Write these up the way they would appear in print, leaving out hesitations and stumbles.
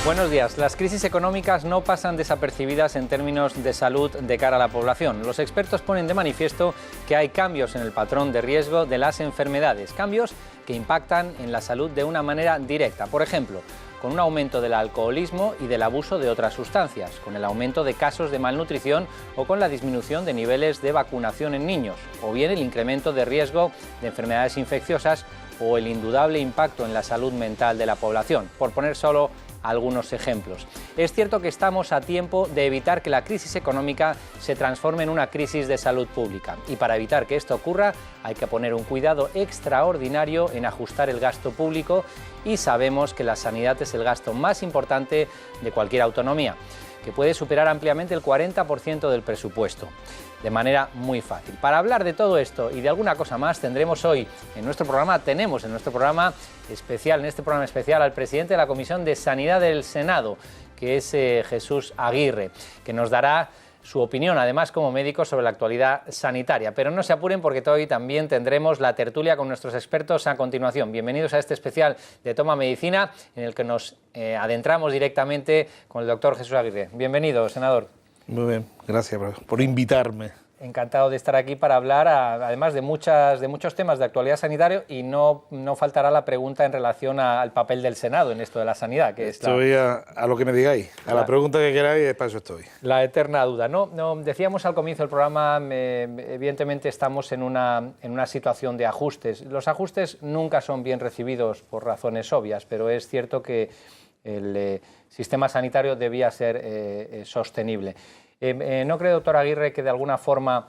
Buenos días. Las crisis económicas no pasan desapercibidas en términos de salud de cara a la población. Los expertos ponen de manifiesto que hay cambios en el patrón de riesgo de las enfermedades, cambios que impactan en la salud de una manera directa. Por ejemplo, con un aumento del alcoholismo y del abuso de otras sustancias, con el aumento de casos de malnutrición o con la disminución de niveles de vacunación en niños, o bien el incremento de riesgo de enfermedades infecciosas o el indudable impacto en la salud mental de la población, por poner solo algunos ejemplos. Es cierto que estamos a tiempo de evitar que la crisis económica se transforme en una crisis de salud pública, y para evitar que esto ocurra hay que poner un cuidado extraordinario en ajustar el gasto público, y sabemos que la sanidad es el gasto más importante de cualquier autonomía, que puede superar ampliamente el 40% del presupuesto, de manera muy fácil. Para hablar de todo esto y de alguna cosa más, tenemos hoy en nuestro programa, especial al presidente de la Comisión de Sanidad del Senado, que es Jesús Aguirre, que nos dará su opinión, además como médico, sobre la actualidad sanitaria. Pero no se apuren, porque hoy también tendremos la tertulia con nuestros expertos a continuación. Bienvenidos a este especial de Toma Medicina, en el que nos adentramos directamente con el doctor Jesús Aguirre. Bienvenido, senador. Muy bien, gracias por invitarme. Encantado de estar aquí para hablar, además de muchos temas de actualidad sanitaria, y no faltará la pregunta en relación al papel del Senado en esto de la sanidad. Que estoy a lo que me digáis, a la pregunta que queráis, para eso estoy. La eterna duda. No, decíamos al comienzo del programa, evidentemente estamos en una situación de ajustes. Los ajustes nunca son bien recibidos por razones obvias, pero es cierto que el sistema sanitario debía ser sostenible. ¿No cree, doctor Aguirre, que de alguna forma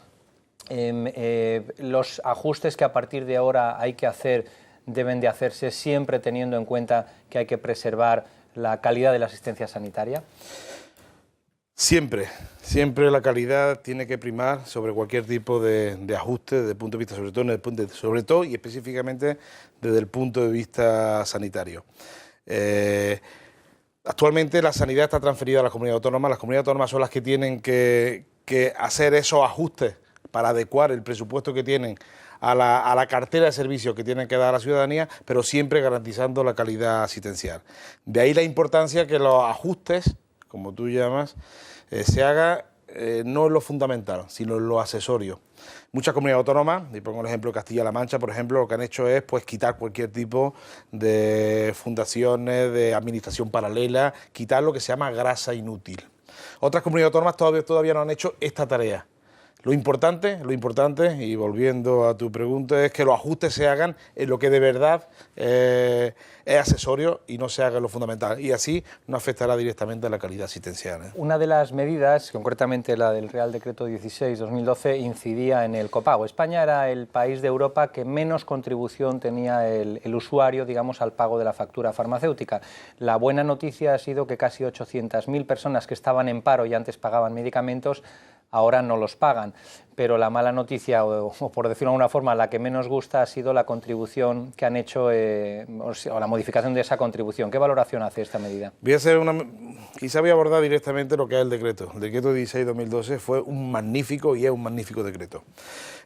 los ajustes que a partir de ahora hay que hacer deben de hacerse siempre teniendo en cuenta que hay que preservar la calidad de la asistencia sanitaria? Siempre la calidad tiene que primar sobre cualquier tipo de ajuste desde el punto de vista, sobre todo y específicamente desde el punto de vista sanitario. Actualmente la sanidad está transferida a las comunidades autónomas. Las comunidades autónomas son las que tienen que hacer esos ajustes para adecuar el presupuesto que tienen a la cartera de servicios que tienen que dar a la ciudadanía, pero siempre garantizando la calidad asistencial. De ahí la importancia que los ajustes, como tú llamas, se haga no en lo fundamental, sino en lo accesorio. Muchas comunidades autónomas, y pongo el ejemplo de Castilla-La Mancha, por ejemplo, lo que han hecho es quitar cualquier tipo de fundaciones, de administración paralela, quitar lo que se llama grasa inútil. Otras comunidades autónomas todavía no han hecho esta tarea. Lo importante, y volviendo a tu pregunta, es que los ajustes se hagan en lo que de verdad es accesorio y no se haga en lo fundamental. Y así no afectará directamente a la calidad asistencial. Una de las medidas, concretamente la del Real Decreto 16/2012, incidía en el copago. España era el país de Europa que menos contribución tenía el usuario, digamos, al pago de la factura farmacéutica. La buena noticia ha sido que casi 800.000 personas que estaban en paro y antes pagaban medicamentos, ahora no los pagan, pero la mala noticia, o por decirlo de alguna forma, la que menos gusta, ha sido la contribución que han hecho, o la modificación de esa contribución. ¿Qué valoración hace esta medida? Quizá voy a abordar directamente lo que es el decreto. El decreto 16/2012 fue un magnífico decreto.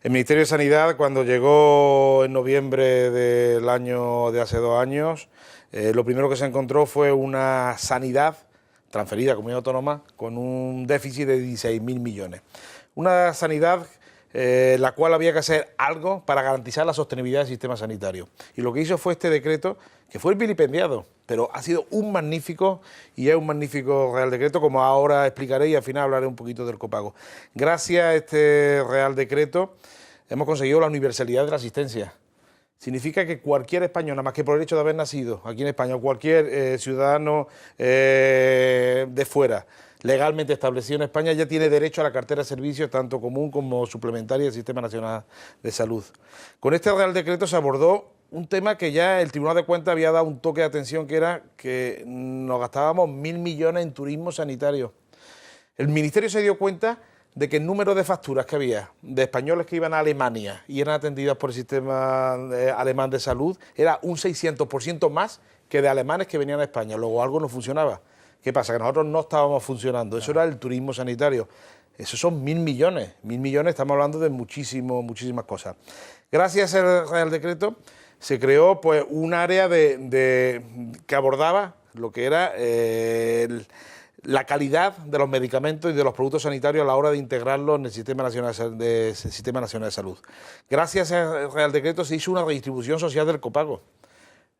El Ministerio de Sanidad, cuando llegó en noviembre del año de hace 2 años, lo primero que se encontró fue una sanidad transferida a comunidad autónoma con un déficit de 16.000 millones. Una sanidad la cual había que hacer algo para garantizar la sostenibilidad del sistema sanitario. Y lo que hizo fue este decreto, que fue el vilipendiado, pero ha sido un magnífico Real Decreto, como ahora explicaré, y al final hablaré un poquito del copago. Gracias a este Real Decreto hemos conseguido la universalidad de la asistencia. Significa que cualquier español, nada más que por el hecho de haber nacido aquí en España, o cualquier ciudadano de fuera, legalmente establecido en España, ya tiene derecho a la cartera de servicios, tanto común como suplementaria del Sistema Nacional de Salud. Con este Real Decreto se abordó un tema que ya el Tribunal de Cuentas había dado un toque de atención, que era que nos gastábamos 1.000 millones en turismo sanitario. El Ministerio se dio cuenta de que el número de facturas que había de españoles que iban a Alemania y eran atendidas por el sistema alemán de salud era un 600% más que de alemanes que venían a España. Luego algo no funcionaba. ¿Qué pasa? Que nosotros no estábamos funcionando. Eso era el turismo sanitario. Esos son 1.000 millones. 1.000 millones, estamos hablando de muchísimas cosas. Gracias al Real Decreto se creó pues un área que abordaba lo que era la calidad de los medicamentos y de los productos sanitarios a la hora de integrarlos en el Sistema Nacional de Salud. Gracias al Real Decreto se hizo una redistribución social del copago.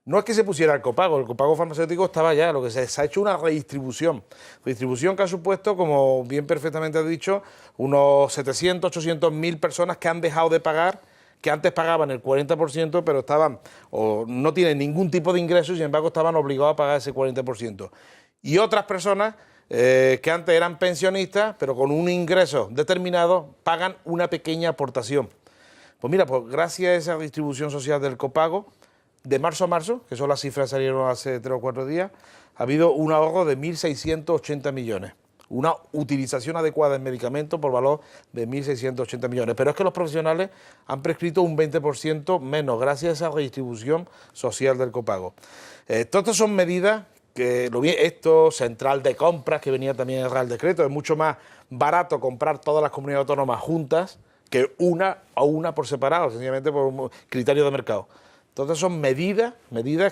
No es que se pusiera el copago farmacéutico estaba ya, lo que se ha hecho una redistribución que ha supuesto, como bien perfectamente has dicho, unos 700, 800 mil personas que han dejado de pagar, que antes pagaban el 40%, pero estaban o no tienen ningún tipo de ingresos y sin embargo estaban obligados a pagar ese 40%. Y otras personas que antes eran pensionistas, pero con un ingreso determinado, pagan una pequeña aportación. Pues mira, pues gracias a esa distribución social del copago, de marzo a marzo, que son las cifras que salieron hace 3 o 4 días, ha habido un ahorro de 1.680 millones. Una utilización adecuada en medicamentos por valor de 1.680 millones. Pero es que los profesionales han prescrito un 20% menos gracias a esa redistribución social del copago. Todas estas son medidas que, esto, central de compras, que venía también en el Real Decreto, es mucho más barato comprar todas las comunidades autónomas juntas que una a una por separado, sencillamente por un criterio de mercado. Entonces son medidas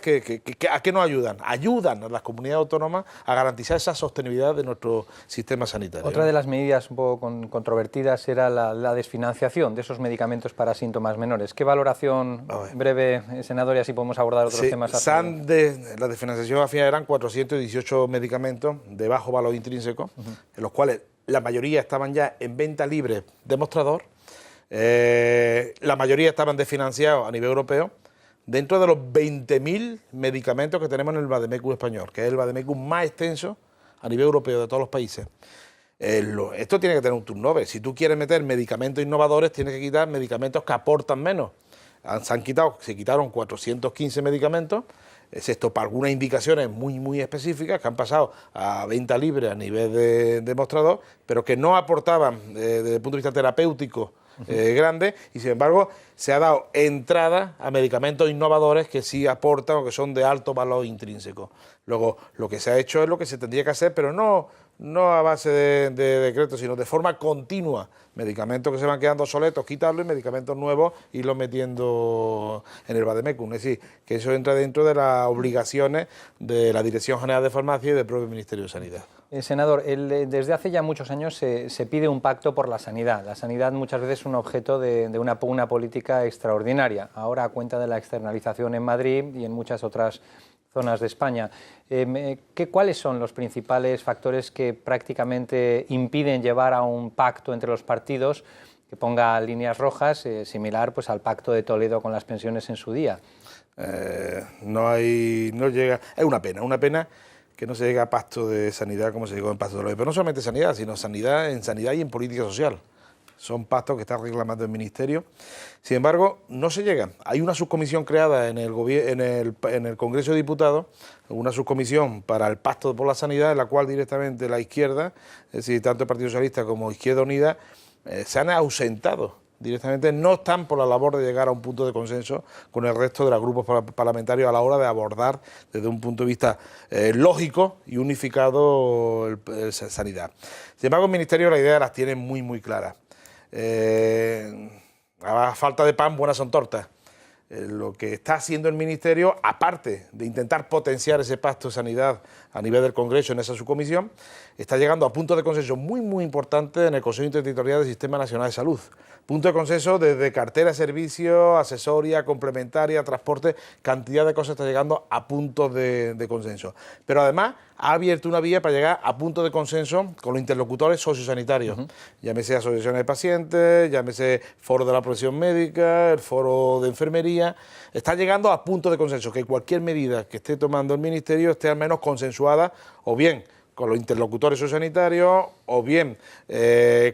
que ¿a qué nos ayudan? Ayudan a las comunidades autónomas a garantizar esa sostenibilidad de nuestro sistema sanitario. Otra de las medidas un poco controvertidas era la desfinanciación de esos medicamentos para síntomas menores. ¿Qué valoración breve, senador, y así podemos abordar otros temas? La desfinanciación al final eran 418 medicamentos de bajo valor intrínseco, en los cuales la mayoría estaban ya en venta libre de mostrador, la mayoría estaban desfinanciados a nivel europeo, dentro de los 20.000 medicamentos que tenemos en el Vademecum español, que es el Vademecum más extenso a nivel europeo de todos los países. Esto tiene que tener un turnover. Si tú quieres meter medicamentos innovadores, tienes que quitar medicamentos que aportan menos. Se quitaron 415 medicamentos, excepto para algunas indicaciones muy específicas que han pasado a venta libre a nivel de mostrador, pero que no aportaban desde el punto de vista terapéutico grande, y sin embargo se ha dado entrada a medicamentos innovadores que sí aportan o que son de alto valor intrínseco. Luego, lo que se ha hecho es lo que se tendría que hacer, pero no a base de decretos, sino de forma continua. Medicamentos que se van quedando obsoletos, quitarlos, y medicamentos nuevos irlos metiendo en el Vademecum. Es decir, que eso entra dentro de las obligaciones de la Dirección General de Farmacia y del propio Ministerio de Sanidad. Senador, desde hace ya muchos años se pide un pacto por la sanidad. La sanidad muchas veces es un objeto de una política extraordinaria. Ahora a cuenta de la externalización en Madrid y en muchas otras zonas de España. ¿Cuáles son los principales factores que prácticamente impiden llevar a un pacto entre los partidos que ponga líneas rojas, similar pues, al Pacto de Toledo con las pensiones en su día? No llega. Es una pena que no se llegue a pacto de sanidad como se llegó en Pacto de Toledo. Pero no solamente sanidad, sino en sanidad y en política social. Son pactos que está reclamando el Ministerio. Sin embargo, no se llegan. Hay una subcomisión creada en el Congreso de Diputados, una subcomisión para el Pacto por la Sanidad, en la cual directamente la izquierda, es decir, tanto el Partido Socialista como Izquierda Unida, se han ausentado. Directamente no están por la labor de llegar a un punto de consenso con el resto de los grupos parlamentarios a la hora de abordar desde un punto de vista lógico y unificado el sanidad. Sin embargo, el Ministerio la idea las tiene muy claras. A falta de pan, buenas son tortas. Lo que está haciendo el Ministerio, aparte de intentar potenciar ese pacto de sanidad a nivel del Congreso en esa subcomisión, está llegando a puntos de consenso muy importantes en el Consejo Interterritorial del Sistema Nacional de Salud. Punto de consenso desde cartera de servicios, asesoría, complementaria, transporte, cantidad de cosas está llegando a puntos de consenso. Pero además ha abierto una vía para llegar a puntos de consenso con los interlocutores sociosanitarios. Llámese asociaciones de pacientes, llámese foro de la profesión médica, el foro de enfermería. Está llegando a puntos de consenso, que cualquier medida que esté tomando el Ministerio esté al menos consensuada, o bien con los interlocutores sociosanitarios, o bien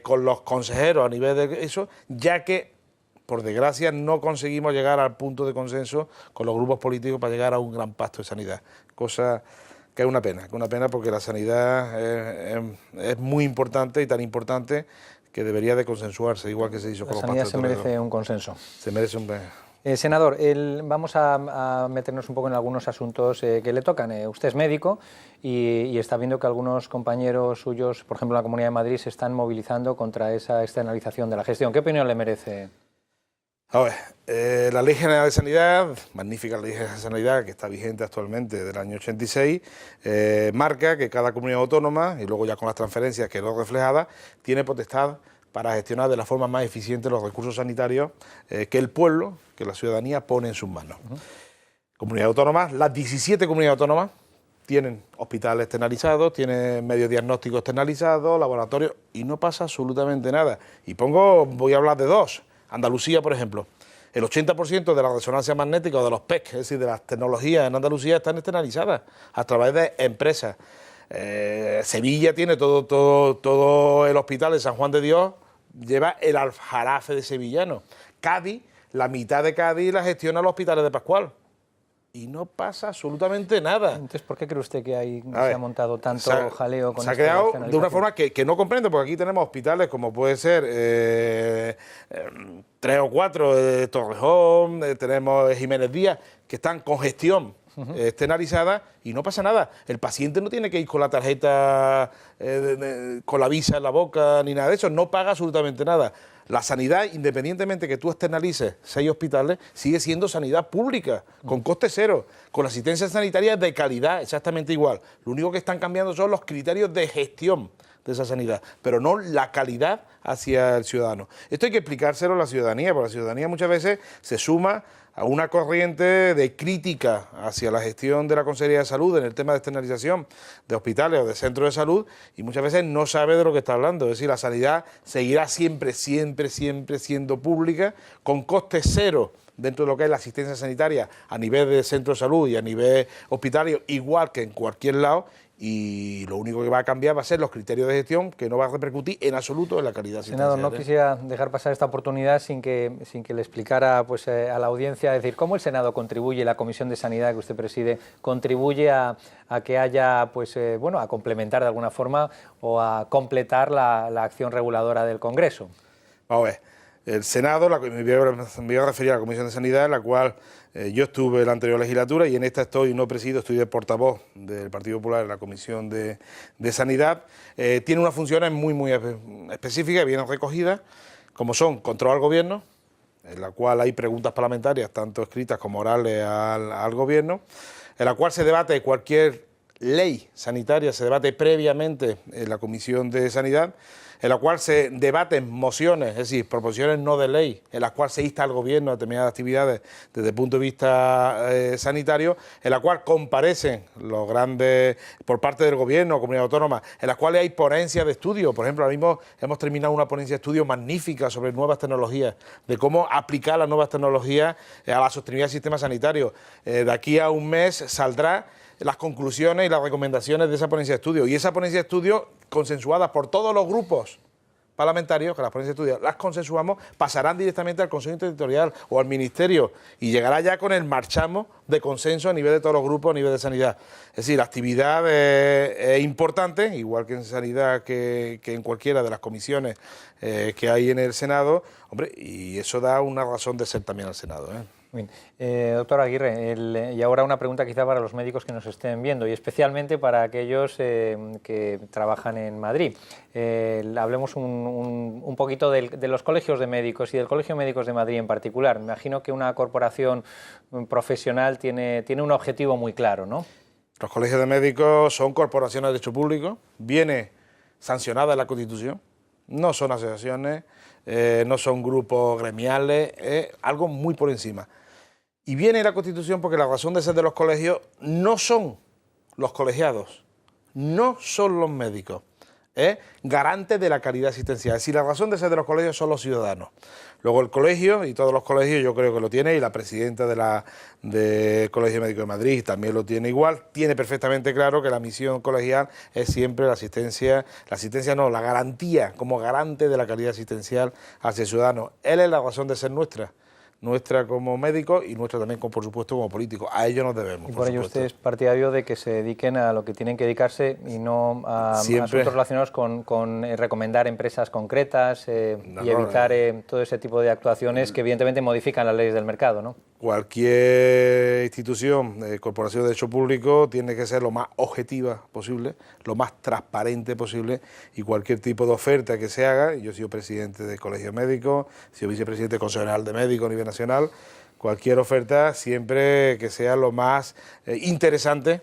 con los consejeros a nivel de eso, ya que, por desgracia, no conseguimos llegar al punto de consenso con los grupos políticos para llegar a un gran pacto de sanidad. Cosa que es una pena porque la sanidad es muy importante y tan importante que debería de consensuarse, igual que se hizo con los pactos de Toledo. La sanidad se merece un consenso. Se merece un... Senador, vamos a meternos un poco en algunos asuntos que le tocan. Usted es médico y está viendo que algunos compañeros suyos, por ejemplo en la Comunidad de Madrid, se están movilizando contra esa externalización de la gestión. ¿Qué opinión le merece? A ver, la Ley General de Sanidad, magnífica Ley General de Sanidad que está vigente actualmente del año 86, marca que cada comunidad autónoma, y luego ya con las transferencias que quedó reflejada, tiene potestad para gestionar de la forma más eficiente los recursos sanitarios que el pueblo, que la ciudadanía pone en sus manos. Comunidades autónomas, las 17 comunidades autónomas tienen hospitales externalizados, tienen medios diagnósticos externalizados, laboratorios, y no pasa absolutamente nada. Y voy a hablar de dos. Andalucía, por ejemplo, el 80% de la resonancia magnética o de los PEC, es decir, de las tecnologías en Andalucía, están externalizadas a través de empresas. Sevilla tiene todo el hospital de San Juan de Dios, lleva el aljarafe de sevillano. Cádiz, la mitad de Cádiz la gestiona los hospitales de Pascual. Y no pasa absolutamente nada. Entonces, ¿por qué cree usted que se ha montado tanto jaleo con se ha creado de una forma que no comprendo, porque aquí tenemos hospitales como puede ser 3 o 4, Torrejón, tenemos Jiménez Díaz, que están con gestión externalizada y no pasa nada. El paciente no tiene que ir con la tarjeta, con la visa en la boca, ni nada de eso, no paga absolutamente nada. La sanidad, independientemente que tú externalices 6 hospitales, sigue siendo sanidad pública, con coste cero, con asistencia sanitaria de calidad, exactamente igual. Lo único que están cambiando son los criterios de gestión de esa sanidad, pero no la calidad hacia el ciudadano. Esto hay que explicárselo a la ciudadanía, porque la ciudadanía muchas veces se suma a una corriente de crítica hacia la gestión de la Consejería de Salud en el tema de externalización de hospitales o de centros de salud, y muchas veces no sabe de lo que está hablando. Es decir, la sanidad seguirá siempre siendo pública, con coste cero dentro de lo que es la asistencia sanitaria a nivel de centro de salud y a nivel hospitalario, igual que en cualquier lado, y lo único que va a cambiar va a ser los criterios de gestión, que no va a repercutir en absoluto en la calidad asistencial. Senador, no quisiera dejar pasar esta oportunidad sin que le explicara pues, a la audiencia, es decir, cómo el Senado contribuye, la Comisión de Sanidad que usted preside, contribuye a que haya, pues, bueno, a complementar de alguna forma o a completar la acción reguladora del Congreso. Vamos a ver. El Senado, me voy a referir a la Comisión de Sanidad, en la cual yo estuve en la anterior legislatura, y en esta no presido, estoy de portavoz del Partido Popular en la Comisión de Sanidad. Tiene unas funciones muy específicas, bien recogidas, como son control al Gobierno, en la cual hay preguntas parlamentarias, tanto escritas como orales al Gobierno, en la cual se debate cualquier ley sanitaria, se debate previamente en la Comisión de Sanidad, en la cual se debaten mociones, es decir, proposiciones no de ley, en las cuales se insta al Gobierno a determinadas actividades desde el punto de vista sanitario, en la cual comparecen los grandes, por parte del Gobierno, comunidad autónoma, en las cuales hay ponencias de estudio. Por ejemplo, ahora mismo hemos terminado una ponencia de estudio magnífica sobre nuevas tecnologías, de cómo aplicar las nuevas tecnologías a la sostenibilidad del sistema sanitario. De aquí a un mes saldrá las conclusiones y las recomendaciones de esa ponencia de estudio. Y esa ponencia de estudio, consensuada por todos los grupos parlamentarios, que las ponencias de estudio las consensuamos, pasarán directamente al Consejo Interterritorial o al Ministerio, y llegará ya con el marchamo de consenso a nivel de todos los grupos, a nivel de sanidad. Es decir, la actividad es importante, igual que en sanidad que en cualquiera de las comisiones que hay en el Senado, hombre, y eso da una razón de ser también al Senado, Bien. Doctor Aguirre, y ahora una pregunta quizá para los médicos que nos estén viendo, y especialmente para aquellos que trabajan en Madrid. Hablemos un poquito de los colegios de médicos y del Colegio de Médicos de Madrid en particular. Me imagino que una corporación profesional tiene un objetivo muy claro, ¿no? Los colegios de médicos son corporaciones de derecho público, viene sancionada en la Constitución, no son asociaciones, no son grupos gremiales, es algo muy por encima. Y viene la Constitución porque la razón de ser de los colegios no son los colegiados, no son los médicos, es garante de la calidad asistencial. Es decir, la razón de ser de los colegios son los ciudadanos. Luego el colegio, y todos los colegios yo creo que lo tiene, y la presidenta del Colegio Médico de Madrid también lo tiene igual, tiene perfectamente claro que la misión colegial es siempre la garantía como garante de la calidad asistencial hacia el ciudadano. Él es la razón de ser nuestra como médicos y nuestra también, por supuesto, como políticos. A ello nos debemos. Y por ello usted es partidario de que se dediquen a lo que tienen que dedicarse y no a asuntos relacionados con recomendar empresas concretas y evitar todo ese tipo de actuaciones que evidentemente modifican las leyes del mercado, ¿no? cualquier institución, corporación de derecho público, tiene que ser lo más objetiva posible, lo más transparente posible, y cualquier tipo de oferta que se haga, yo he sido presidente del Colegio Médico, he sido vicepresidente del Consejo General de Médicos a nivel nacional, cualquier oferta siempre que sea lo más interesante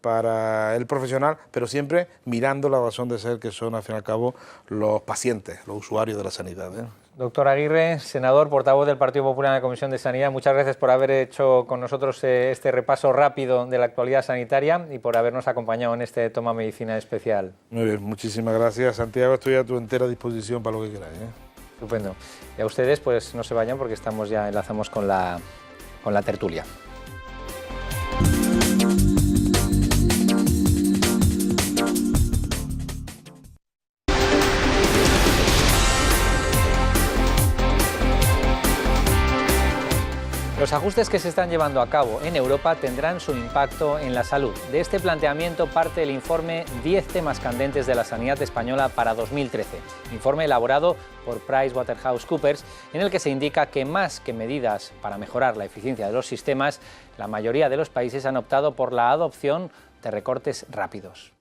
para el profesional, pero siempre mirando la razón de ser, que son al fin y al cabo los pacientes, los usuarios de la sanidad. Doctor Aguirre, senador, portavoz del Partido Popular en la Comisión de Sanidad, muchas gracias por haber hecho con nosotros este repaso rápido de la actualidad sanitaria y por habernos acompañado en este Toma Medicina especial. Muy bien, muchísimas gracias, Santiago, estoy a tu entera disposición para lo que queráis. Estupendo. Y a ustedes, pues no se vayan porque estamos ya, enlazamos con la tertulia. Los ajustes que se están llevando a cabo en Europa tendrán su impacto en la salud. De este planteamiento parte el informe 10 temas candentes de la sanidad española para 2013, informe elaborado por PricewaterhouseCoopers, en el que se indica que más que medidas para mejorar la eficiencia de los sistemas, la mayoría de los países han optado por la adopción de recortes rápidos.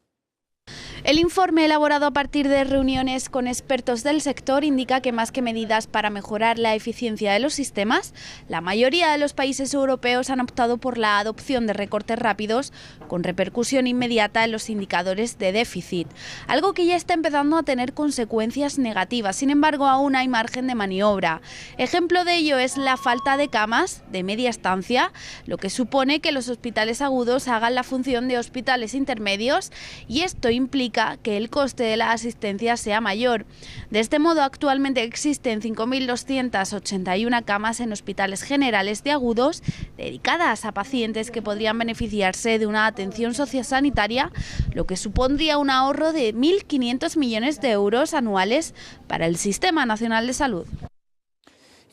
El informe, elaborado a partir de reuniones con expertos del sector, indica que más que medidas para mejorar la eficiencia de los sistemas, la mayoría de los países europeos han optado por la adopción de recortes rápidos con repercusión inmediata en los indicadores de déficit, algo que ya está empezando a tener consecuencias negativas. Sin embargo, aún hay margen de maniobra. Ejemplo de ello es la falta de camas de media estancia, lo que supone que los hospitales agudos hagan la función de hospitales intermedios, y esto implica que el coste de la asistencia sea mayor. De este modo, actualmente existen 5.281 camas en hospitales generales de agudos dedicadas a pacientes que podrían beneficiarse de una atención sociosanitaria, lo que supondría un ahorro de 1.500 millones de euros anuales para el Sistema Nacional de Salud.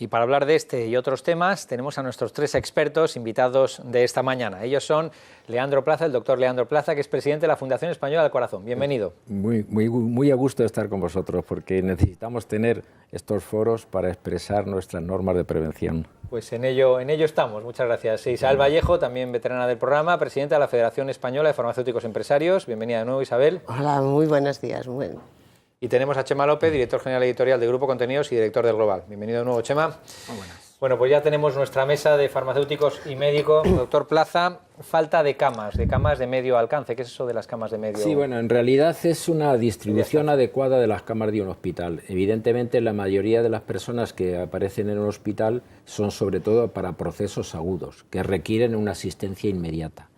Y para hablar de este y otros temas tenemos a nuestros tres expertos invitados de esta mañana. Ellos son Leandro Plaza, el doctor Leandro Plaza, que es presidente de la Fundación Española del Corazón. Bienvenido. Muy a gusto de estar con vosotros, porque necesitamos tener estos foros para expresar nuestras normas de prevención. Pues en ello estamos. Muchas gracias. Isabel Vallejo, también veterana del programa, presidenta de la Federación Española de Farmacéuticos Empresarios. Bienvenida de nuevo, Isabel. Hola, muy buenos días. Bueno. Y tenemos a Chema López, director general editorial de Grupo Contenidos y director del Global. Bienvenido de nuevo, Chema. Muy buenas. Bueno, pues ya tenemos nuestra mesa de farmacéuticos y médicos. Doctor Plaza, falta de camas de medio alcance. ¿Qué es eso de las camas de medio? Sí, bueno, en realidad es una distribución adecuada de las camas de un hospital. Evidentemente, la mayoría de las personas que aparecen en un hospital son sobre todo para procesos agudos, que requieren una asistencia inmediata.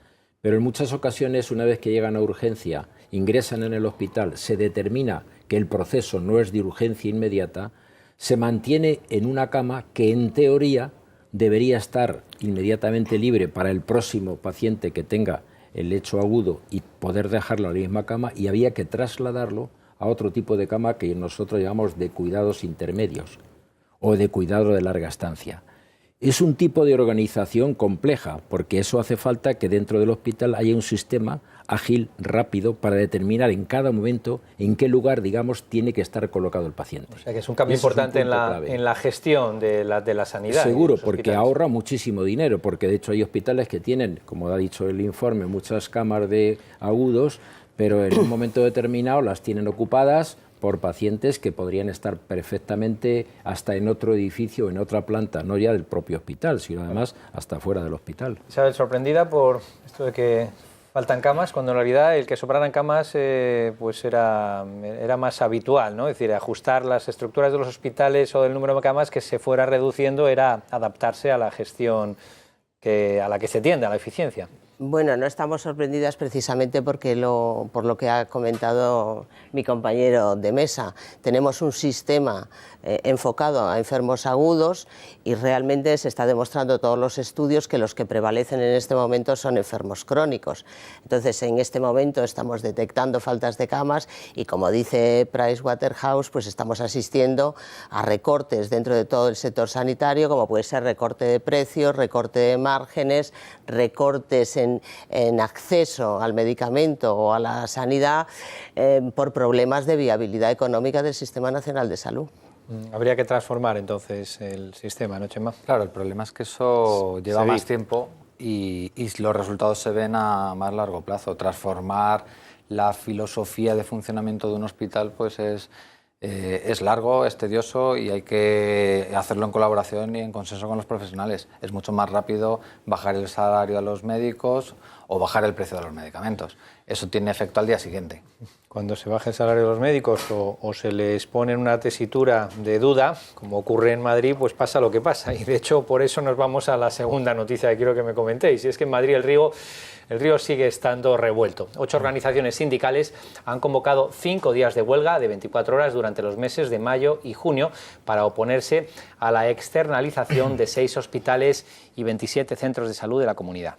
Pero en muchas ocasiones, una vez que llegan a urgencia, ingresan en el hospital, se determina que el proceso no es de urgencia inmediata, se mantiene en una cama que en teoría debería estar inmediatamente libre para el próximo paciente que tenga el hecho agudo y poder dejarlo en la misma cama, y había que trasladarlo a otro tipo de cama que nosotros llamamos de cuidados intermedios o de cuidado de larga estancia. Es un tipo de organización compleja, porque eso hace falta que dentro del hospital haya un sistema ágil, rápido, para determinar en cada momento en qué lugar, digamos, tiene que estar colocado el paciente. O sea, que es un cambio importante en la gestión de la sanidad. Seguro, porque ahorra muchísimo dinero, porque de hecho hay hospitales que tienen, como ha dicho el informe, muchas camas de agudos, pero en un momento determinado las tienen ocupadas por pacientes que podrían estar perfectamente hasta en otro edificio, en otra planta, no ya del propio hospital, sino además hasta fuera del hospital. Isabel, sorprendida por esto de que faltan camas, cuando en realidad el que sobraran camas pues era más habitual, ¿no? Es decir, ajustar las estructuras de los hospitales o el número de camas que se fuera reduciendo era adaptarse a la gestión a la que se tiende, a la eficiencia. Bueno, no estamos sorprendidas precisamente porque por lo que ha comentado mi compañero de mesa. Tenemos un sistema enfocado a enfermos agudos y realmente se está demostrando todos los estudios que los que prevalecen en este momento son enfermos crónicos. Entonces, en este momento estamos detectando faltas de camas y, como dice Pricewaterhouse, pues estamos asistiendo a recortes dentro de todo el sector sanitario, como puede ser recorte de precios, recorte de márgenes, recortes en acceso al medicamento o a la sanidad por problemas de viabilidad económica del Sistema Nacional de Salud. Habría que transformar entonces el sistema, ¿no, Chema? Claro, el problema es que eso lleva más tiempo y los resultados se ven a más largo plazo. Transformar la filosofía de funcionamiento de un hospital pues es largo, es tedioso y hay que hacerlo en colaboración y en consenso con los profesionales. Es mucho más rápido bajar el salario a los médicos o bajar el precio de los medicamentos. Eso tiene efecto al día siguiente. Cuando se baja el salario de los médicos o se les pone en una tesitura de duda, como ocurre en Madrid, pues pasa lo que pasa. Y de hecho, por eso nos vamos a la segunda noticia que quiero que me comentéis. Y es que en Madrid el río sigue estando revuelto. 8 organizaciones sindicales han convocado 5 días de huelga de 24 horas durante los meses de mayo y junio para oponerse a la externalización de 6 hospitales y 27 centros de salud de la comunidad.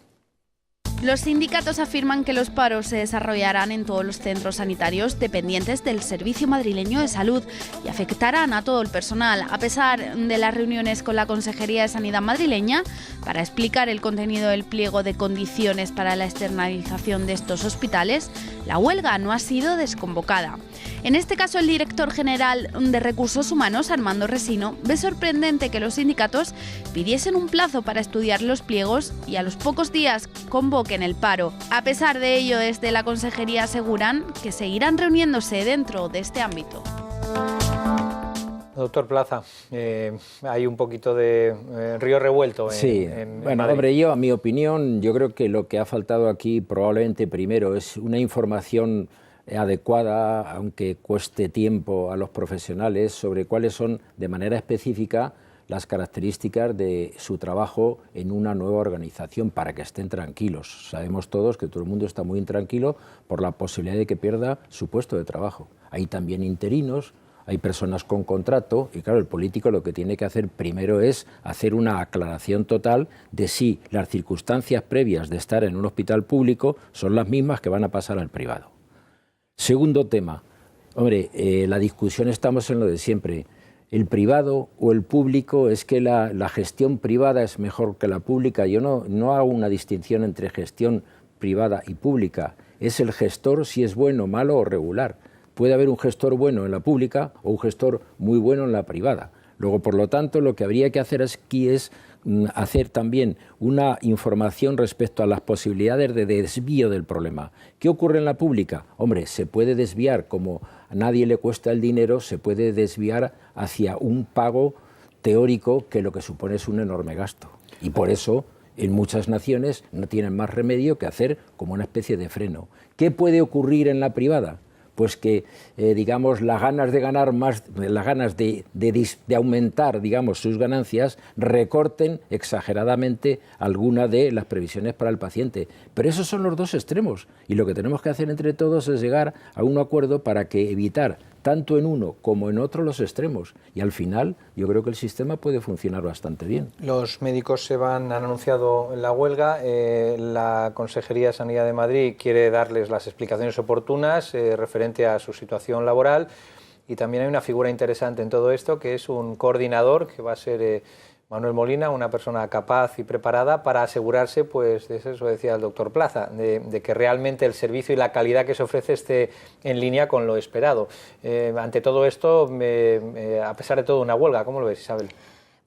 Los sindicatos afirman que los paros se desarrollarán en todos los centros sanitarios dependientes del Servicio Madrileño de Salud y afectarán a todo el personal. A pesar de las reuniones con la Consejería de Sanidad madrileña para explicar el contenido del pliego de condiciones para la externalización de estos hospitales, la huelga no ha sido desconvocada. En este caso, el director general de Recursos Humanos, Armando Resino, ve sorprendente que los sindicatos pidiesen un plazo para estudiar los pliegos y a los pocos días convoquen el paro. A pesar de ello, desde la Consejería aseguran que seguirán reuniéndose dentro de este ámbito. Doctor Plaza, hay un poquito de río revuelto en bueno, Madrid. hombre, a mi opinión, yo creo que lo que ha faltado aquí probablemente primero es una información adecuada, aunque cueste tiempo a los profesionales, sobre cuáles son de manera específica las características de su trabajo en una nueva organización para que estén tranquilos. Sabemos todos que todo el mundo está muy intranquilo por la posibilidad de que pierda su puesto de trabajo. Hay también interinos, hay personas con contrato y claro, el político lo que tiene que hacer primero es hacer una aclaración total de si las circunstancias previas de estar en un hospital público son las mismas que van a pasar al privado. Segundo tema, hombre, la discusión estamos en lo de siempre. ¿El privado o el público? Es que la gestión privada es mejor que la pública. Yo no hago una distinción entre gestión privada y pública. Es el gestor si es bueno, malo o regular. Puede haber un gestor bueno en la pública o un gestor muy bueno en la privada. Luego, por lo tanto, lo que habría que hacer aquí es hacer también una información respecto a las posibilidades de desvío del problema. ¿Qué ocurre en la pública? Hombre, se puede desviar, como a nadie le cuesta el dinero, se puede desviar hacia un pago teórico que lo que supone es un enorme gasto. Y por eso en muchas naciones no tienen más remedio que hacer como una especie de freno. ¿Qué puede ocurrir en la privada? Pues que, digamos, las ganas de ganar más, las ganas de aumentar, digamos, sus ganancias, recorten exageradamente alguna de las previsiones para el paciente. Pero esos son los dos extremos y lo que tenemos que hacer entre todos es llegar a un acuerdo para que evitar tanto en uno como en otro los extremos. Y al final yo creo que el sistema puede funcionar bastante bien. Los médicos han anunciado la huelga, la Consejería de Sanidad de Madrid quiere darles las explicaciones oportunas referente a su situación laboral y también hay una figura interesante en todo esto que es un coordinador que va a ser Manuel Molina, una persona capaz y preparada para asegurarse, pues de eso decía el doctor Plaza, de que realmente el servicio y la calidad que se ofrece esté en línea con lo esperado. Ante todo esto, a pesar de todo, una huelga, ¿cómo lo ves, Isabel?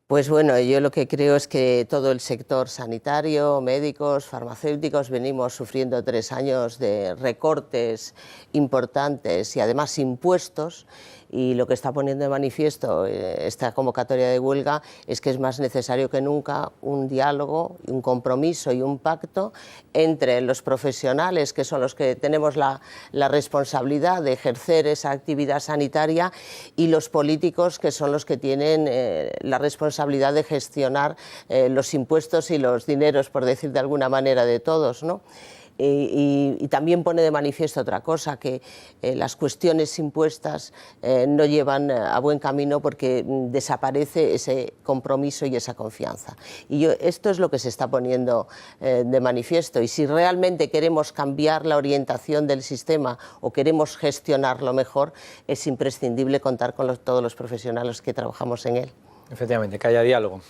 Pues bueno, yo lo que creo es que todo el sector sanitario, médicos, farmacéuticos, venimos sufriendo 3 años de recortes importantes y además impuestos. Y lo que está poniendo de manifiesto esta convocatoria de huelga es que es más necesario que nunca un diálogo, un compromiso y un pacto entre los profesionales, que son los que tenemos la responsabilidad de ejercer esa actividad sanitaria, y los políticos, que son los que tienen la responsabilidad de gestionar los impuestos y los dineros, por decir de alguna manera, de todos, ¿no? Y también pone de manifiesto otra cosa, que las cuestiones impuestas no llevan a buen camino porque desaparece ese compromiso y esa confianza. Y esto es lo que se está poniendo de manifiesto. Y si realmente queremos cambiar la orientación del sistema o queremos gestionarlo mejor, es imprescindible contar con todos los profesionales que trabajamos en él. Efectivamente, que haya diálogo.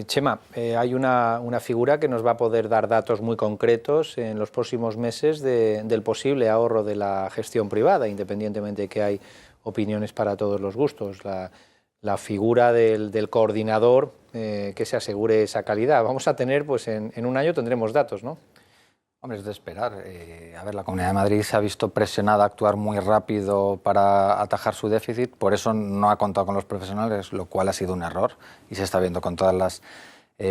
Chema, hay una figura que nos va a poder dar datos muy concretos en los próximos meses del posible ahorro de la gestión privada, independientemente de que hay opiniones para todos los gustos. La la figura del coordinador que se asegure esa calidad. Vamos a tener, pues en un año tendremos datos, ¿no? Hombre, es de esperar. A ver, la Comunidad de Madrid se ha visto presionada a actuar muy rápido para atajar su déficit, por eso no ha contado con los profesionales, lo cual ha sido un error y se está viendo con todas las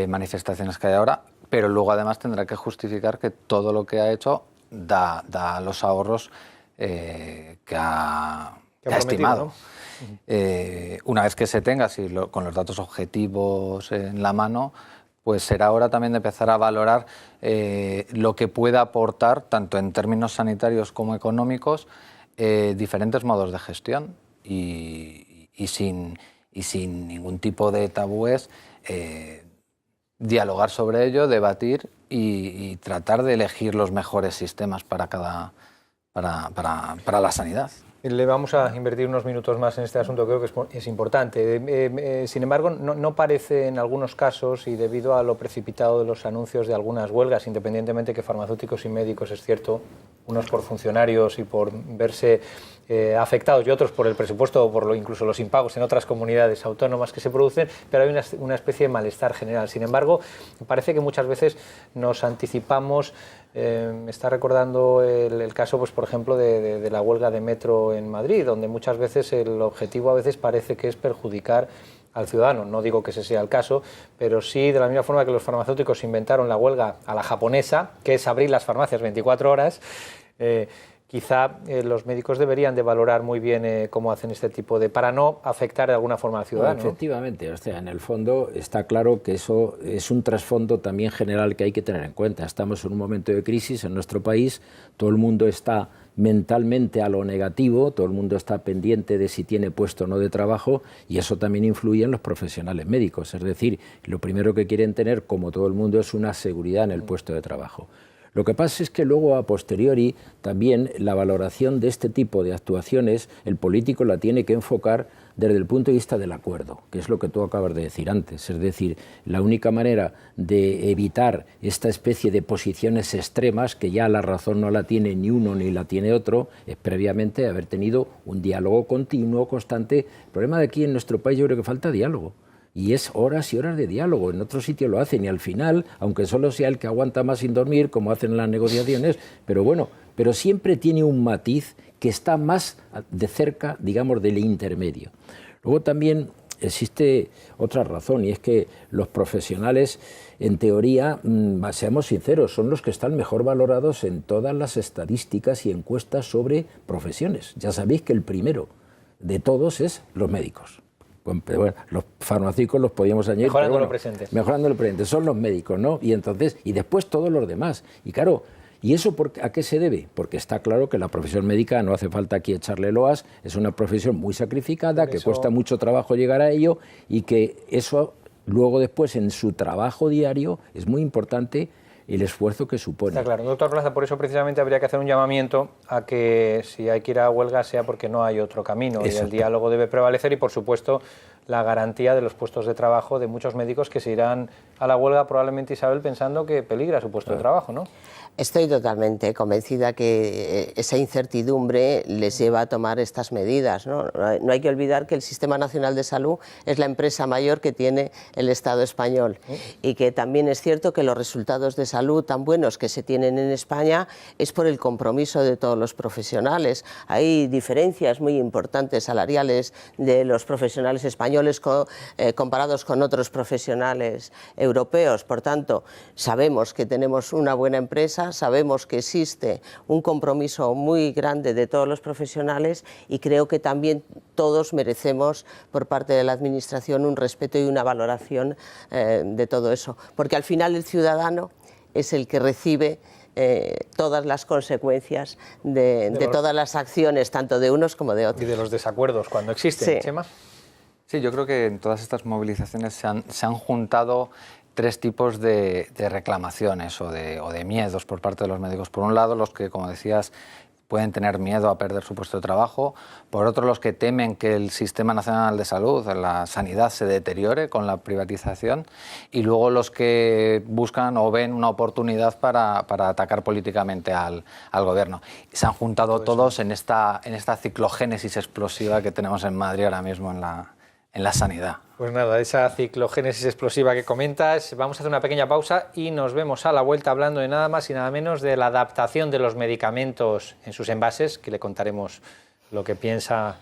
manifestaciones que hay ahora, pero luego además tendrá que justificar que todo lo que ha hecho da los ahorros que ha estimado, ¿no? Una vez que se tenga, con los datos objetivos en la mano, pues será hora también de empezar a valorar lo que pueda aportar, tanto en términos sanitarios como económicos, diferentes modos de gestión y sin ningún tipo de tabúes, dialogar sobre ello, debatir y tratar de elegir los mejores sistemas para la sanidad. Le vamos a invertir unos minutos más en este asunto, creo que es importante. Sin embargo, no parece en algunos casos, y debido a lo precipitado de los anuncios de algunas huelgas, independientemente que farmacéuticos y médicos, es cierto, unos por funcionarios y por verse afectados y otros por el presupuesto o por incluso los impagos en otras comunidades autónomas que se producen, pero hay una especie de malestar general. Sin embargo, parece que muchas veces nos anticipamos. Me está recordando el caso, pues, por ejemplo, de la huelga de metro en Madrid, donde muchas veces el objetivo a veces parece que es perjudicar al ciudadano. No digo que ese sea el caso, pero sí, de la misma forma que los farmacéuticos inventaron la huelga a la japonesa, que es abrir las farmacias 24 horas, quizá los médicos deberían de valorar muy bien cómo hacen este tipo para no afectar de alguna forma al ciudadano. No, efectivamente, o sea, en el fondo está claro que eso es un trasfondo también general que hay que tener en cuenta. Estamos en un momento de crisis en nuestro país, todo el mundo está mentalmente a lo negativo, todo el mundo está pendiente de si tiene puesto o no de trabajo, y eso también influye en los profesionales médicos. Es decir, lo primero que quieren tener, como todo el mundo, es una seguridad en el puesto de trabajo. Lo que pasa es que luego, a posteriori, también la valoración de este tipo de actuaciones, el político la tiene que enfocar desde el punto de vista del acuerdo, que es lo que tú acabas de decir antes. Es decir, la única manera de evitar esta especie de posiciones extremas, que ya la razón no la tiene ni uno ni la tiene otro, es previamente haber tenido un diálogo continuo, constante. El problema de aquí en nuestro país, yo creo que falta diálogo. Y es horas y horas de diálogo. En otro sitio lo hacen y al final, aunque solo sea el que aguanta más sin dormir, como hacen en las negociaciones, pero bueno, pero siempre tiene un matiz que está más de cerca, digamos, del intermedio. Luego también existe otra razón, y es que los profesionales, en teoría, seamos sinceros, son los que están mejor valorados en todas las estadísticas y encuestas sobre profesiones. Ya sabéis que el primero de todos es los médicos. Bueno, los farmacéuticos los podíamos añadir, mejorando lo presente. Mejorando lo presente, son los médicos, ¿no? Y entonces, y después todos los demás. Y claro, ¿y eso a qué se debe? Porque está claro que la profesión médica, no hace falta aquí echarle loas, es una profesión muy sacrificada, que cuesta mucho trabajo llegar a ello, y que eso luego después en su trabajo diario es muy importante el esfuerzo que supone. Está claro, doctor Plaza, por eso precisamente habría que hacer un llamamiento a que si hay que ir a huelga sea porque no hay otro camino. Exacto. Y el diálogo debe prevalecer y, por supuesto, la garantía de los puestos de trabajo de muchos médicos que se irán a la huelga, probablemente, Isabel, pensando que peligra su puesto de trabajo, ¿no? Estoy totalmente convencida que esa incertidumbre les lleva a tomar estas medidas, ¿no? No hay que olvidar que el Sistema Nacional de Salud es la empresa mayor que tiene el Estado español y que también es cierto que los resultados de salud tan buenos que se tienen en España es por el compromiso de todos los profesionales. Hay diferencias muy importantes salariales de los profesionales españoles comparados con otros profesionales europeos. Por tanto, sabemos que tenemos una buena empresa, sabemos que existe un compromiso muy grande de todos los profesionales y creo que también todos merecemos por parte de la Administración un respeto y una valoración de todo eso, porque al final el ciudadano es el que recibe todas las consecuencias de todas las acciones, tanto de unos como de otros. Y de los desacuerdos cuando existen, sí. Chema. Sí, yo creo que en todas estas movilizaciones se han juntado tres tipos de reclamaciones o de miedos por parte de los médicos. Por un lado, los que, como decías, pueden tener miedo a perder su puesto de trabajo. Por otro, los que temen que el Sistema Nacional de Salud, la sanidad, se deteriore con la privatización. Y luego los que buscan o ven una oportunidad para atacar políticamente al gobierno. Se han juntado todos en esta ciclogénesis explosiva que tenemos en Madrid ahora mismo en la sanidad. Pues nada, esa ciclogénesis explosiva que comentas, vamos a hacer una pequeña pausa y nos vemos a la vuelta hablando de nada más y nada menos de la adaptación de los medicamentos en sus envases, que le contaremos lo que piensa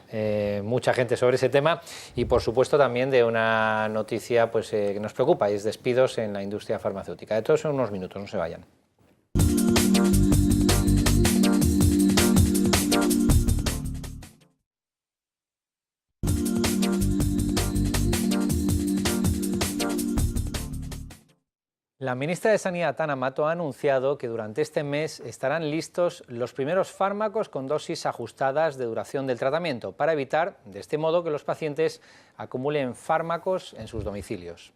mucha gente sobre ese tema, y por supuesto también de una noticia pues, que nos preocupa, y es despidos en la industria farmacéutica. De todo eso en unos minutos, no se vayan. La ministra de Sanidad, Ana Mato, ha anunciado que durante este mes estarán listos los primeros fármacos con dosis ajustadas de duración del tratamiento, para evitar, de este modo, que los pacientes acumulen fármacos en sus domicilios.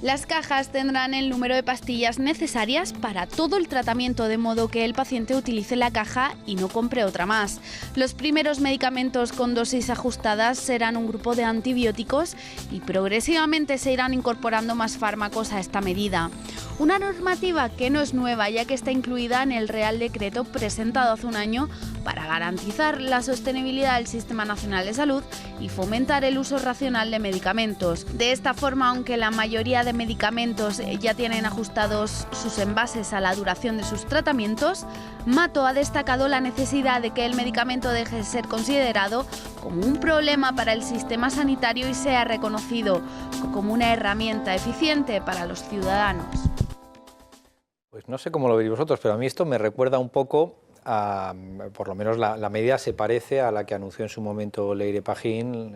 Las cajas tendrán el número de pastillas necesarias para todo el tratamiento, de modo que el paciente utilice la caja y no compre otra más. Los primeros medicamentos con dosis ajustadas serán un grupo de antibióticos y progresivamente se irán incorporando más fármacos a esta medida. Una normativa que no es nueva, ya que está incluida en el Real Decreto presentado hace un año para garantizar la sostenibilidad del Sistema Nacional de Salud y fomentar el uso racional de medicamentos. De esta forma, aunque la mayoría de medicamentos ya tienen ajustados sus envases a la duración de sus tratamientos, Mato ha destacado la necesidad de que el medicamento deje de ser considerado como un problema para el sistema sanitario y sea reconocido como una herramienta eficiente para los ciudadanos. Pues no sé cómo lo veis vosotros, pero a mí esto me recuerda un poco a, por lo menos la medida se parece a la que anunció en su momento Leire Pagín,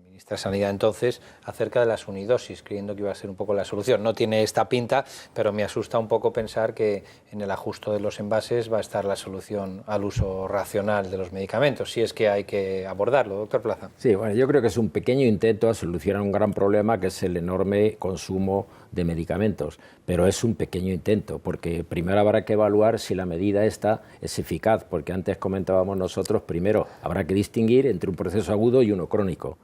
ministra de Sanidad entonces, acerca de las unidosis, creyendo que iba a ser un poco la solución. No tiene esta pinta, pero me asusta un poco pensar que en el ajuste de los envases va a estar la solución al uso racional de los medicamentos, si es que hay que abordarlo. Doctor Plaza. Sí, bueno, yo creo que es un pequeño intento a solucionar un gran problema, que es el enorme consumo de medicamentos, pero es un pequeño intento, porque primero habrá que evaluar si la medida esta es eficaz, porque antes comentábamos nosotros, primero habrá que distinguir entre un proceso agudo y uno crónico.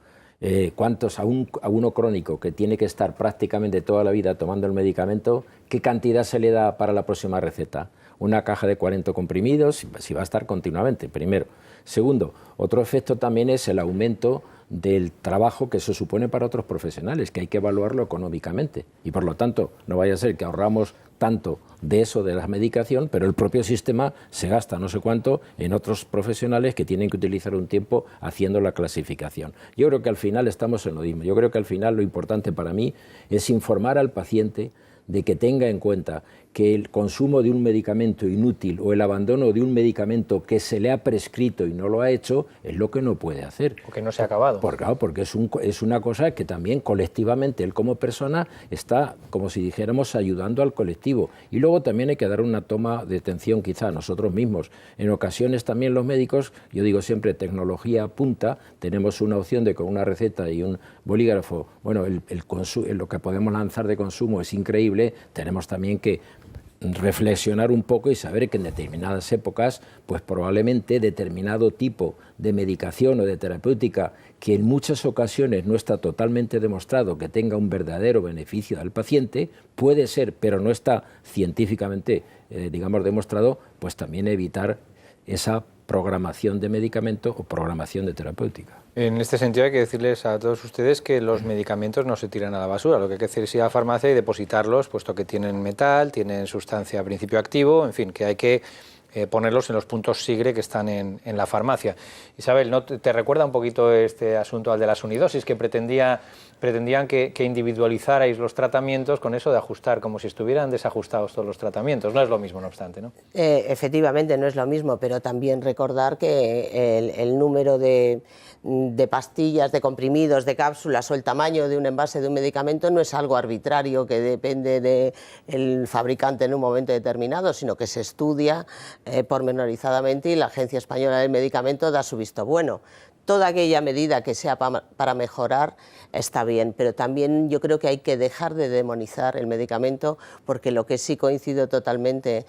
¿Cuántos a uno crónico que tiene que estar prácticamente toda la vida tomando el medicamento, qué cantidad se le da para la próxima receta? Una caja de 40 comprimidos, si va a estar continuamente, primero. Segundo, otro efecto también es el aumento del trabajo que eso supone para otros profesionales, que hay que evaluarlo económicamente. Y por lo tanto, no vaya a ser que ahorramos tanto de eso de la medicación, pero el propio sistema se gasta no sé cuánto en otros profesionales que tienen que utilizar un tiempo haciendo la clasificación. Yo creo que al final estamos en lo mismo. Yo creo que al final lo importante para mí es informar al paciente de que tenga en cuenta que el consumo de un medicamento inútil o el abandono de un medicamento que se le ha prescrito y no lo ha hecho es lo que no puede hacer. Porque no se ha acabado. Porque es una cosa que también colectivamente él como persona está, como si dijéramos, ayudando al colectivo. Y luego también hay que dar una toma de atención quizá a nosotros mismos. En ocasiones también los médicos, yo digo siempre tecnología punta, tenemos una opción de con una receta y un bolígrafo, bueno, lo que podemos lanzar de consumo es increíble, tenemos también que reflexionar un poco y saber que en determinadas épocas, pues probablemente determinado tipo de medicación o de terapéutica que en muchas ocasiones no está totalmente demostrado que tenga un verdadero beneficio al paciente, puede ser, pero no está científicamente, demostrado, pues también evitar esa programación de medicamento o programación de terapéutica. En este sentido hay que decirles a todos ustedes que los medicamentos no se tiran a la basura, lo que hay que hacer es ir a la farmacia y depositarlos, puesto que tienen metal, tienen sustancia a principio activo, en fin, que hay que ponerlos en los puntos SIGRE que están en la farmacia. Isabel, ¿no te recuerda un poquito este asunto al de las unidosis, que pretendían que individualizarais los tratamientos con eso de ajustar, como si estuvieran desajustados todos los tratamientos? No es lo mismo, no obstante, ¿no? Efectivamente, no es lo mismo, pero también recordar que el número de pastillas, de comprimidos, de cápsulas o el tamaño de un envase de un medicamento no es algo arbitrario que depende del fabricante en un momento determinado, sino que se estudia pormenorizadamente y la Agencia Española del Medicamento da su visto bueno. Toda aquella medida que sea para mejorar está bien, pero también yo creo que hay que dejar de demonizar el medicamento, porque lo que sí coincido totalmente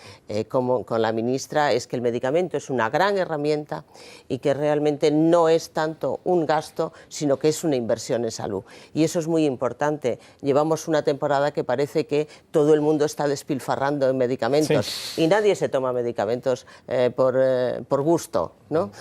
con la ministra es que el medicamento es una gran herramienta y que realmente no es tanto un gasto, sino que es una inversión en salud. Y eso es muy importante. Llevamos una temporada que parece que todo el mundo está despilfarrando en medicamentos y nadie se toma medicamentos medicamentos por gusto, ¿no?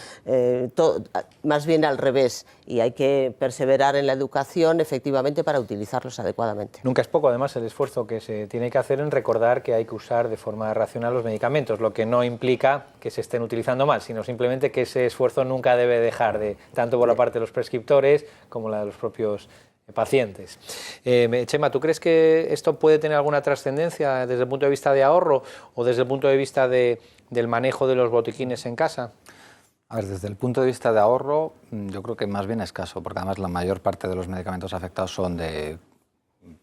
Más bien al revés, y hay que perseverar en la educación efectivamente para utilizarlos adecuadamente. Nunca es poco, además, el esfuerzo que se tiene que hacer en recordar que hay que usar de forma racional los medicamentos, lo que no implica que se estén utilizando mal, sino simplemente que ese esfuerzo nunca debe dejar de, tanto por la parte de los prescriptores como la de los propios pacientes. Chema, ¿tú crees que esto puede tener alguna trascendencia desde el punto de vista de ahorro o desde el punto de vista del manejo de los botiquines en casa? A ver, desde el punto de vista de ahorro, yo creo que más bien escaso, porque además la mayor parte de los medicamentos afectados son de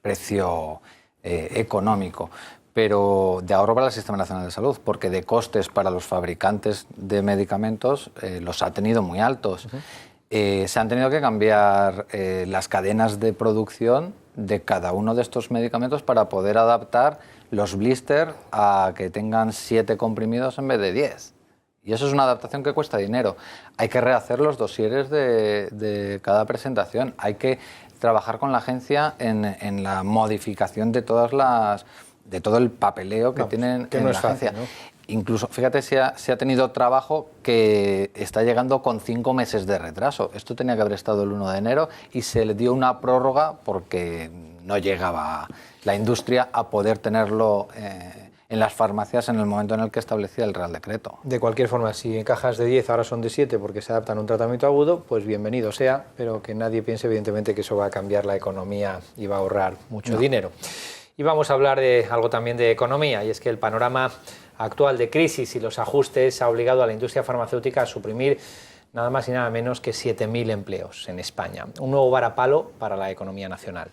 precio económico, pero de ahorro para el Sistema Nacional de Salud, porque de costes para los fabricantes de medicamentos los ha tenido muy altos. Se han tenido que cambiar las cadenas de producción de cada uno de estos medicamentos para poder adaptar los blister a que tengan 7 comprimidos en vez de 10. Y eso es una adaptación que cuesta dinero. Hay que rehacer los dosieres de cada presentación. Hay que trabajar con la agencia en la modificación de todo el papeleo que tienen en la agencia. ¿No? Incluso, fíjate, se ha tenido trabajo que está llegando con 5 meses de retraso. Esto tenía que haber estado el 1 de enero y se le dio una prórroga porque no llegaba la industria a poder tenerlo en las farmacias en el momento en el que establecía el Real Decreto. De cualquier forma, si en cajas de 10 ahora son de 7 porque se adaptan a un tratamiento agudo, pues bienvenido sea, pero que nadie piense evidentemente que eso va a cambiar la economía y va a ahorrar mucho dinero. Y vamos a hablar de algo también de economía, y es que el panorama actual de crisis y los ajustes ha obligado a la industria farmacéutica a suprimir nada más y nada menos que 7.000 empleos en España. Un nuevo varapalo para la economía nacional.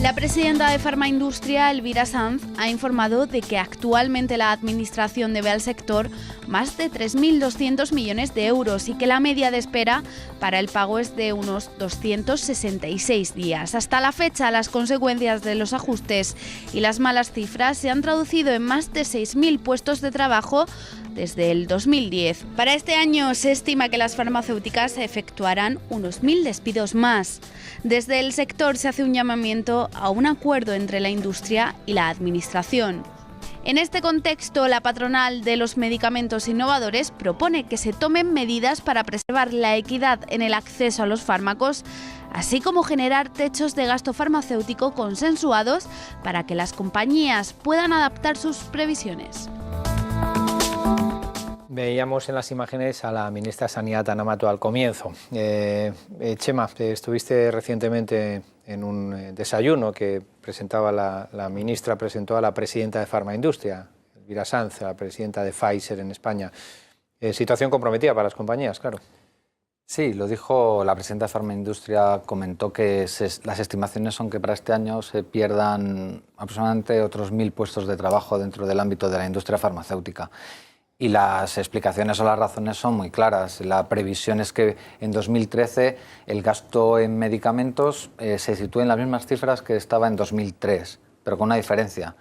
La presidenta de Farmaindustria, Elvira Sanz, ha informado de que actualmente la Administración debe al sector más de 3.200 millones de euros y que la media de espera para el pago es de unos 266 días. Hasta la fecha, las consecuencias de los ajustes y las malas cifras se han traducido en más de 6.000 puestos de trabajo desde el 2010. Para este año se estima que las farmacéuticas efectuarán unos 1.000 despidos más. Desde el sector se hace un llamamiento a un acuerdo entre la industria y la administración. En este contexto, la patronal de los medicamentos innovadores propone que se tomen medidas para preservar la equidad en el acceso a los fármacos, así como generar techos de gasto farmacéutico consensuados para que las compañías puedan adaptar sus previsiones. Veíamos en las imágenes a la ministra de Sanidad, Ana Mato, al comienzo. Chema, estuviste recientemente en un desayuno que presentaba la ministra, presentó a la presidenta de Farmaindustria, Elvira Sanz, la presidenta de Pfizer en España. Situación comprometida para las compañías, claro. Sí, lo dijo la presidenta de Farmaindustria, comentó que las estimaciones son que para este año se pierdan aproximadamente otros 1.000 puestos de trabajo dentro del ámbito de la industria farmacéutica. Y las explicaciones o las razones son muy claras. La previsión es que en 2013 el gasto en medicamentos se sitúe en las mismas cifras que estaba en 2003, pero con una diferencia,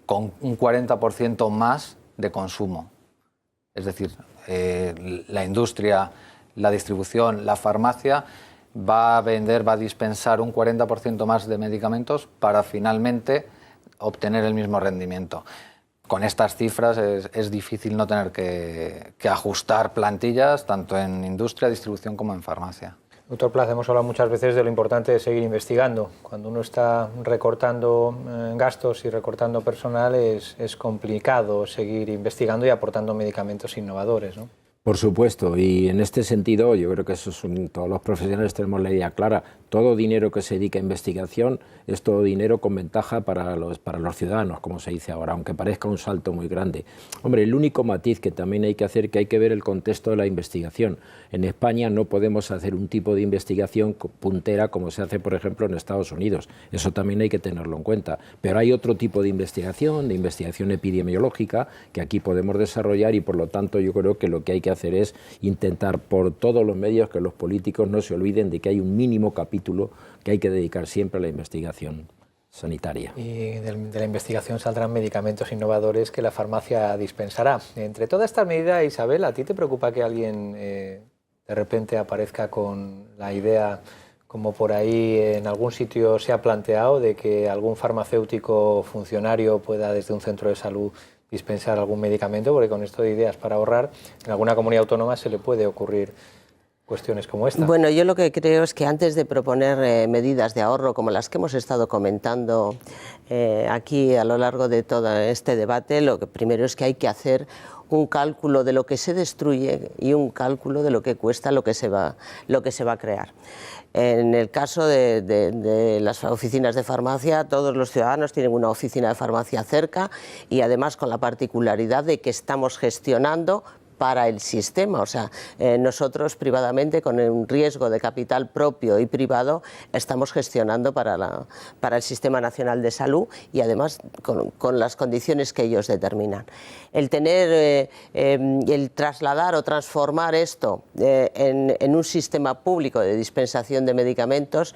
con un 40% más de consumo. Es decir, la industria, la distribución, la farmacia va a dispensar un 40% más de medicamentos para finalmente obtener el mismo rendimiento. Con estas cifras es difícil no tener que ajustar plantillas tanto en industria, distribución como en farmacia. Doctor Plaza, hemos hablado muchas veces de lo importante de seguir investigando. Cuando uno está recortando gastos y recortando personal es complicado seguir investigando y aportando medicamentos innovadores, ¿no? Por supuesto, y en este sentido yo creo que todos los profesionales tenemos la idea clara. Todo dinero que se dedica a investigación es todo dinero con ventaja para los ciudadanos, como se dice ahora, aunque parezca un salto muy grande. Hombre, el único matiz que también hay que hacer, que hay que ver el contexto de la investigación. En España no podemos hacer un tipo de investigación puntera como se hace, por ejemplo, en Estados Unidos. Eso también hay que tenerlo en cuenta. Pero hay otro tipo de investigación epidemiológica, que aquí podemos desarrollar y, por lo tanto, yo creo que lo que hay que hacer es intentar por todos los medios que los políticos no se olviden de que hay un mínimo capítulo que hay que dedicar siempre a la investigación sanitaria. Y de la investigación saldrán medicamentos innovadores que la farmacia dispensará. Entre todas estas medidas, Isabel, ¿a ti te preocupa que alguien de repente aparezca con la idea, como por ahí en algún sitio se ha planteado, de que algún farmacéutico funcionario pueda desde un centro de salud dispensar algún medicamento, porque con esto de ideas para ahorrar, en alguna comunidad autónoma se le puede ocurrir cuestiones como esta. Bueno, yo lo que creo es que antes de proponer medidas de ahorro como las que hemos estado comentando aquí a lo largo de todo este debate, lo que primero es que hay que hacer un cálculo de lo que se destruye y un cálculo de lo que cuesta lo que se va a crear. En el caso de las oficinas de farmacia, todos los ciudadanos tienen una oficina de farmacia cerca y además con la particularidad de que estamos gestionando para el sistema, o sea, nosotros privadamente con un riesgo de capital propio y privado estamos gestionando para el Sistema Nacional de Salud y además con las condiciones que ellos determinan. El tener, el trasladar o transformar esto en un sistema público de dispensación de medicamentos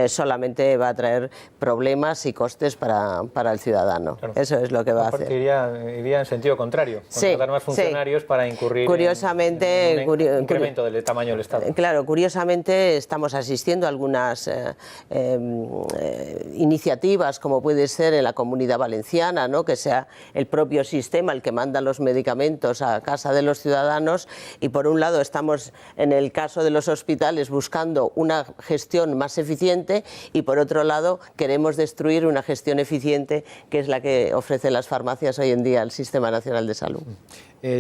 solamente va a traer problemas y costes para el ciudadano. Claro. Eso es lo que va a hacer. Iría en sentido contrario, contratar más funcionarios para incurrir curiosamente, en un incremento del tamaño del Estado. Claro, curiosamente estamos asistiendo a algunas iniciativas, como puede ser en la Comunidad Valenciana, ¿no? Que sea el propio sistema el que manda los medicamentos a casa de los ciudadanos, y por un lado estamos en el caso de los hospitales buscando una gestión más eficiente y por otro lado queremos destruir una gestión eficiente que es la que ofrecen las farmacias hoy en día al Sistema Nacional de Salud.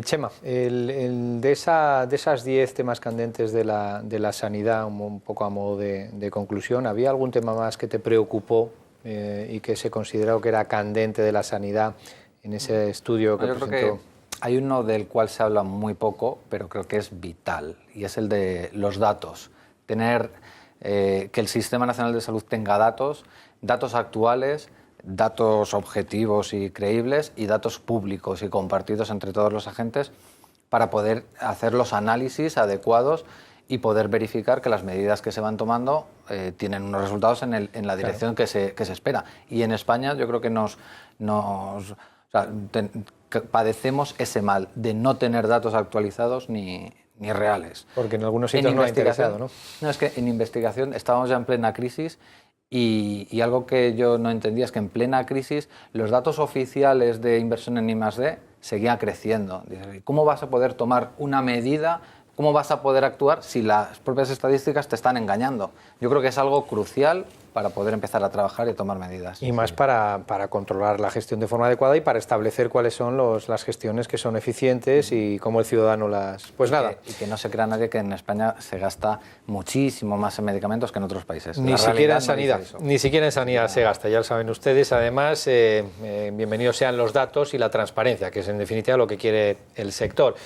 Chema, de esas 10 temas candentes de la sanidad, un poco a modo de conclusión, ¿había algún tema más que te preocupó y que se consideró que era candente de la sanidad en ese estudio que presentó? Yo creo que hay uno del cual se habla muy poco, pero creo que es vital, y es el de los datos. Tener que el Sistema Nacional de Salud tenga datos actuales, datos objetivos y creíbles y datos públicos y compartidos entre todos los agentes para poder hacer los análisis adecuados y poder verificar que las medidas que se van tomando tienen unos resultados en la dirección que se espera. Y en España yo creo que padecemos ese mal de no tener datos actualizados ni reales. Porque en algunos sitios no ha interesado, ¿no? No, es que en investigación estábamos ya en plena crisis. Y algo que yo no entendía es que en plena crisis los datos oficiales de inversión en I+D seguían creciendo. ¿Cómo vas a poder tomar una medida? ¿Cómo vas a poder actuar si las propias estadísticas te están engañando? Yo creo que es algo crucial para poder empezar a trabajar y tomar medidas. Y más para controlar la gestión de forma adecuada y para establecer cuáles son las gestiones que son eficientes y cómo el ciudadano las... Pues nada. Y que no se crea nadie que en España se gasta muchísimo más en medicamentos que en otros países. Ni siquiera en sanidad se gasta, ya lo saben ustedes. Además, bienvenidos sean los datos y la transparencia, que es en definitiva lo que quiere el sector.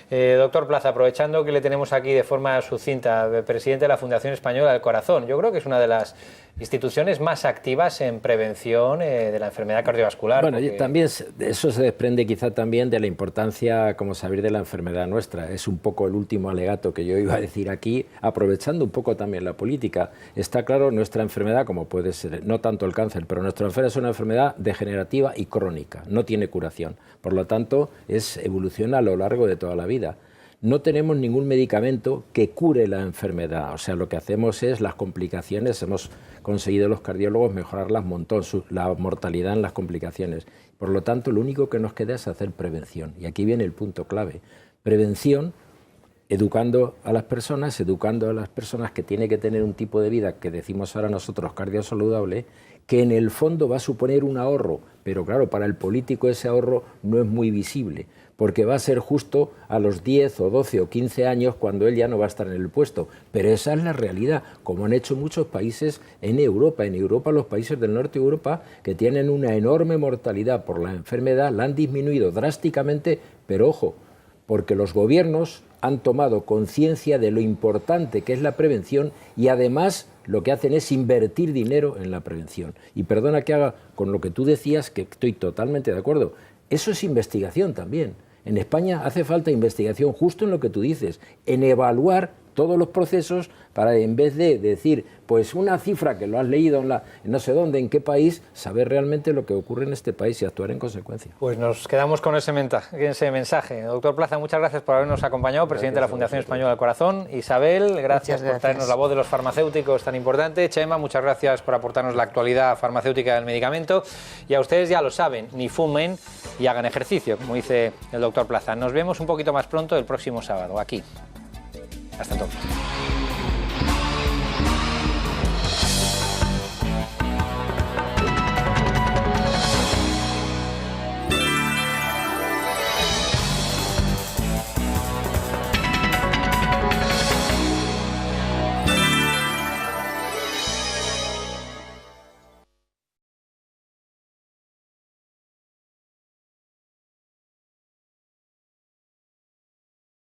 Doctor Plaza, aprovechando que le tenemos aquí de forma sucinta, presidente de la Fundación Española del Corazón, yo creo que es una de las instituciones más activas en prevención de la enfermedad cardiovascular. Bueno, también eso se desprende quizá también de la importancia, como saber, de la enfermedad nuestra. Es un poco el último alegato que yo iba a decir aquí, aprovechando un poco también la política. Está claro, nuestra enfermedad, como puede ser, no tanto el cáncer, pero nuestra enfermedad es una enfermedad degenerativa y crónica, no tiene curación. Por lo tanto, evoluciona a lo largo de toda la vida. No tenemos ningún medicamento que cure la enfermedad, o sea, lo que hacemos es las complicaciones, hemos conseguido los cardiólogos mejorarlas un montón, la mortalidad en las complicaciones. Por lo tanto, lo único que nos queda es hacer prevención, y aquí viene el punto clave. Prevención, educando a las personas que tiene que tener un tipo de vida que decimos ahora nosotros cardiosaludable, que en el fondo va a suponer un ahorro, pero claro, para el político ese ahorro no es muy visible, porque va a ser justo a los 10 o 12 o 15 años cuando él ya no va a estar en el puesto. Pero esa es la realidad, como han hecho muchos países en Europa. En Europa, los países del norte de Europa, que tienen una enorme mortalidad por la enfermedad, la han disminuido drásticamente, pero ojo, porque los gobiernos han tomado conciencia de lo importante que es la prevención y además lo que hacen es invertir dinero en la prevención. Y perdona que haga con lo que tú decías, que estoy totalmente de acuerdo, eso es investigación también. En España hace falta investigación justo en lo que tú dices, en evaluar todos los procesos para, en vez de decir, pues una cifra que lo has leído en no sé dónde, en qué país, saber realmente lo que ocurre en este país y actuar en consecuencia. Pues nos quedamos con ese mensaje. Doctor Plaza, muchas gracias por habernos acompañado, presidente de la Fundación Española del Corazón. Isabel, gracias por traernos la voz de los farmacéuticos tan importante. Chema, muchas gracias por aportarnos la actualidad farmacéutica del medicamento. Y a ustedes ya lo saben, ni fumen y hagan ejercicio, como dice el doctor Plaza. Nos vemos un poquito más pronto el próximo sábado, aquí. Hasta entonces.